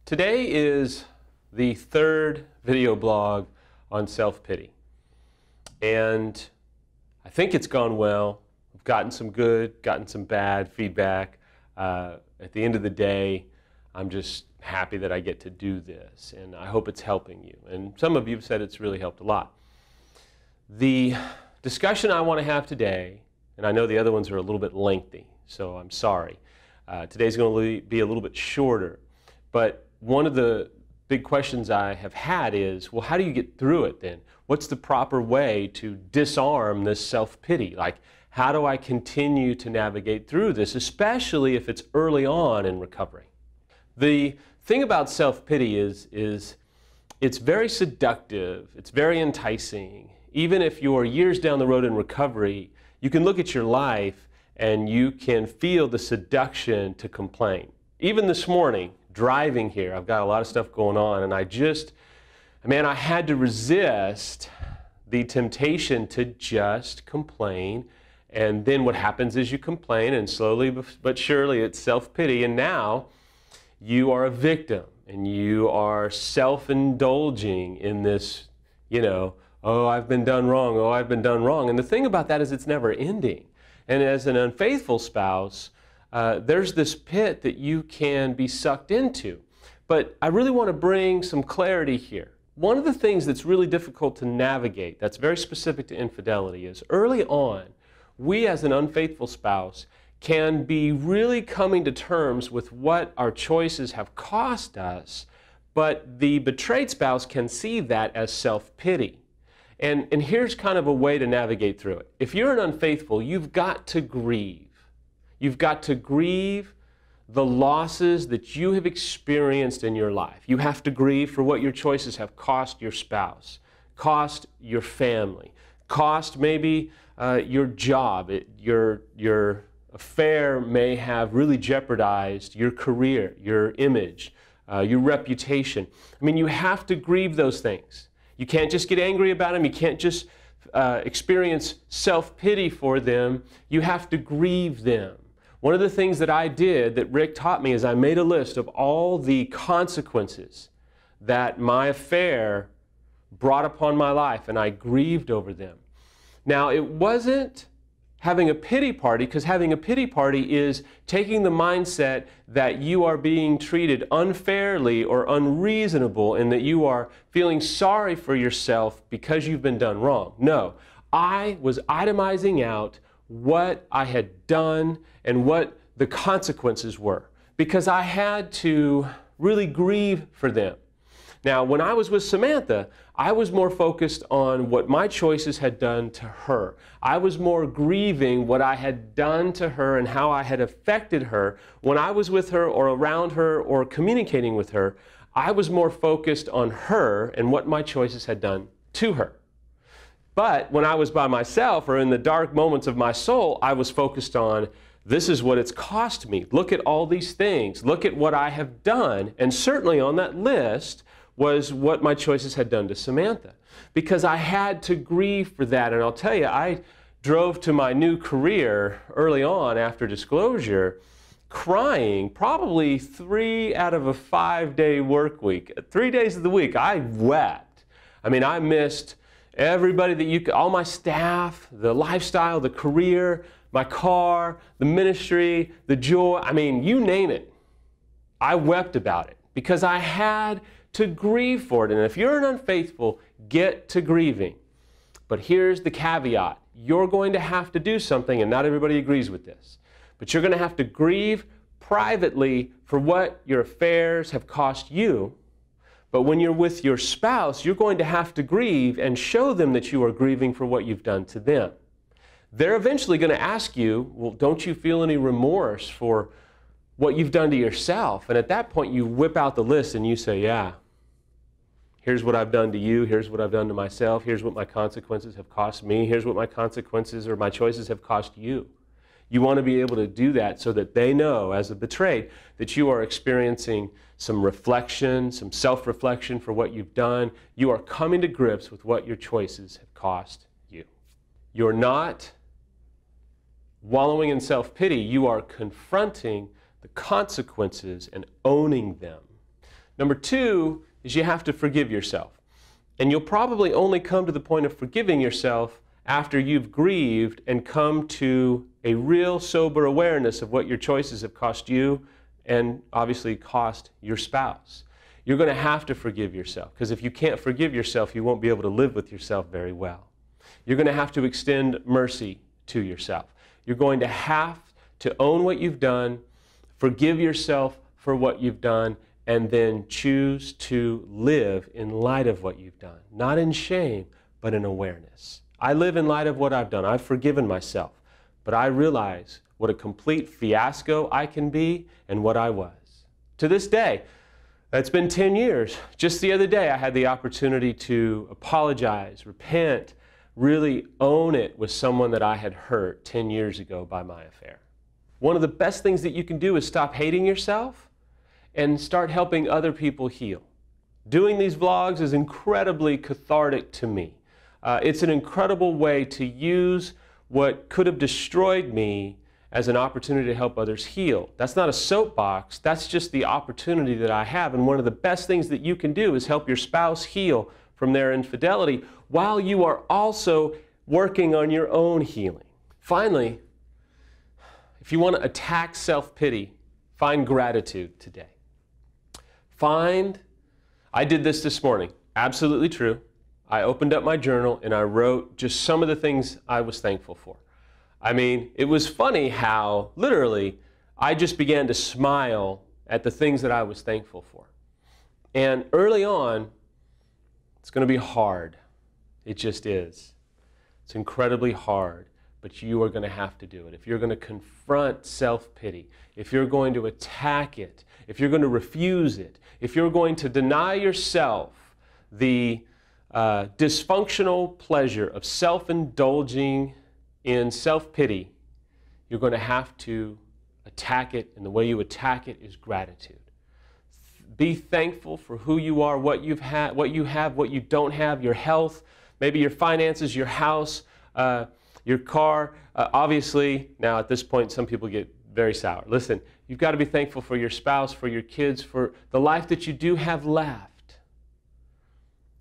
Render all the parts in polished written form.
Today is the third video blog on self-pity, and I think it's gone well. I've gotten some good, gotten some bad feedback. At the end of the day, I'm just happy that I get to do this, and I hope it's helping you. And some of you have said it's really helped a lot. The discussion I want to have today, and I know the other ones are a little bit lengthy, so I'm sorry. Today's going to be a little bit shorter, but one of the big questions I have had is, well, how do you get through it then? What's the proper way to disarm this self-pity? Like, how do I continue to navigate through this, especially if it's early on in recovery? The thing about self-pity is it's very seductive, it's very enticing. Even if you're years down the road in recovery, you can look at your life and you can feel the seduction to complain. Even this morning, driving here, I've got a lot of stuff going on, and I had to resist the temptation to just complain. And then what happens is you complain, and slowly but surely it's self-pity, and now you are a victim, and you are self-indulging in this, oh, I've been done wrong, oh, I've been done wrong. And the thing about that is it's never ending. And as an unfaithful spouse, there's this pit that you can be sucked into. But I really want to bring some clarity here. One of the things that's really difficult to navigate, that's very specific to infidelity, is early on, we as an unfaithful spouse can be really coming to terms with what our choices have cost us, but the betrayed spouse can see that as self-pity. And here's kind of a way to navigate through it. If you're an unfaithful, you've got to grieve. You've got to grieve the losses that you have experienced in your life. You have to grieve for what your choices have cost your spouse, cost your family, cost maybe your job. Your affair may have really jeopardized your career, your image, your reputation. I mean, you have to grieve those things. You can't just get angry about them. You can't just experience self-pity for them. You have to grieve them. One of the things that I did that Rick taught me is I made a list of all the consequences that my affair brought upon my life, and I grieved over them. Now, it wasn't having a pity party, because having a pity party is taking the mindset that you are being treated unfairly or unreasonable and that you are feeling sorry for yourself because you've been done wrong. No, I was itemizing out what I had done and what the consequences were, because I had to really grieve for them. Now, when I was with Samantha, I was more focused on what my choices had done to her. I was more grieving what I had done to her and how I had affected her. When I was with her or around her or communicating with her, I was more focused on her and what my choices had done to her. But when I was by myself or in the dark moments of my soul, I was focused on, this is what it's cost me. Look at all these things. Look at what I have done. And certainly on that list was what my choices had done to Samantha. Because I had to grieve for that. And I'll tell you, I drove to my new career early on after disclosure, crying probably 3 out of a 5-day work week. 3 days of the week, I wept. I mean, I missed everybody that all my staff, the lifestyle, the career, my car, the ministry, the joy, I mean, you name it. I wept about it because I had to grieve for it. And if you're an unfaithful, get to grieving. But here's the caveat. You're going to have to do something, and not everybody agrees with this, but you're going to have to grieve privately for what your affairs have cost you. But when you're with your spouse, you're going to have to grieve and show them that you are grieving for what you've done to them. They're eventually going to ask you, well, don't you feel any remorse for what you've done to yourself? And at that point, you whip out the list and you say, yeah, here's what I've done to you, here's what I've done to myself, here's what my consequences have cost me, here's what my consequences or my choices have cost you. You want to be able to do that so that they know, as a betrayed, that you are experiencing some reflection, some self-reflection for what you've done. You are coming to grips with what your choices have cost you. You're not wallowing in self-pity, you are confronting the consequences and owning them. Number two is you have to forgive yourself. And you'll probably only come to the point of forgiving yourself after you've grieved and come to a real sober awareness of what your choices have cost you and obviously cost your spouse. You're going to have to forgive yourself, because if you can't forgive yourself, you won't be able to live with yourself very well. You're going to have to extend mercy to yourself. You're going to have to own what you've done, forgive yourself for what you've done, and then choose to live in light of what you've done. Not in shame, but in awareness. I live in light of what I've done. I've forgiven myself, but I realize what a complete fiasco I can be and what I was. To this day, it's been 10 years. Just the other day, I had the opportunity to apologize, repent, really own it with someone that I had hurt 10 years ago by my affair. One of the best things that you can do is stop hating yourself and start helping other people heal. Doing these vlogs is incredibly cathartic to me. It's an incredible way to use what could have destroyed me as an opportunity to help others heal. That's not a soapbox, that's just the opportunity that I have. And one of the best things that you can do is help your spouse heal from their infidelity while you are also working on your own healing. Finally, if you want to attack self-pity, find gratitude today. I did this morning, absolutely true. I opened up my journal and I wrote just some of the things I was thankful for. I mean, it was funny how literally I just began to smile at the things that I was thankful for. And early on, it's going to be hard. It just is. It's incredibly hard, but you are going to have to do it. If you're going to confront self-pity, if you're going to attack it, if you're going to refuse it, if you're going to deny yourself the dysfunctional pleasure of self-indulging in self-pity, you're going to have to attack it, and the way you attack it is gratitude. Be thankful for who you are, what you have, what you don't have, your health, maybe your finances, your house, your car. Obviously, now at this point, some people get very sour. Listen, you've got to be thankful for your spouse, for your kids, for the life that you do have left.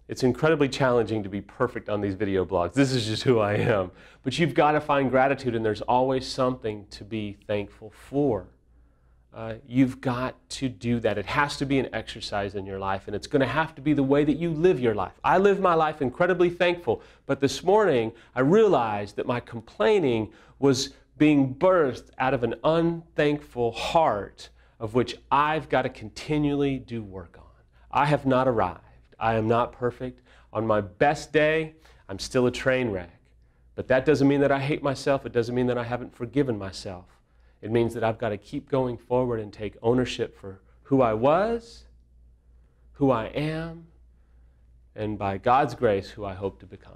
It's incredibly challenging to be perfect on these video blogs. This is just who I am. But you've got to find gratitude, and there's always something to be thankful for. You've got to do that. It has to be an exercise in your life, and it's going to have to be the way that you live your life. I live my life incredibly thankful, but this morning I realized that my complaining was being birthed out of an unthankful heart of which I've got to continually do work on. I have not arrived. I am not perfect. On my best day, I'm still a train wreck. But that doesn't mean that I hate myself. It doesn't mean that I haven't forgiven myself. It means that I've got to keep going forward and take ownership for who I was, who I am, and by God's grace, who I hope to become.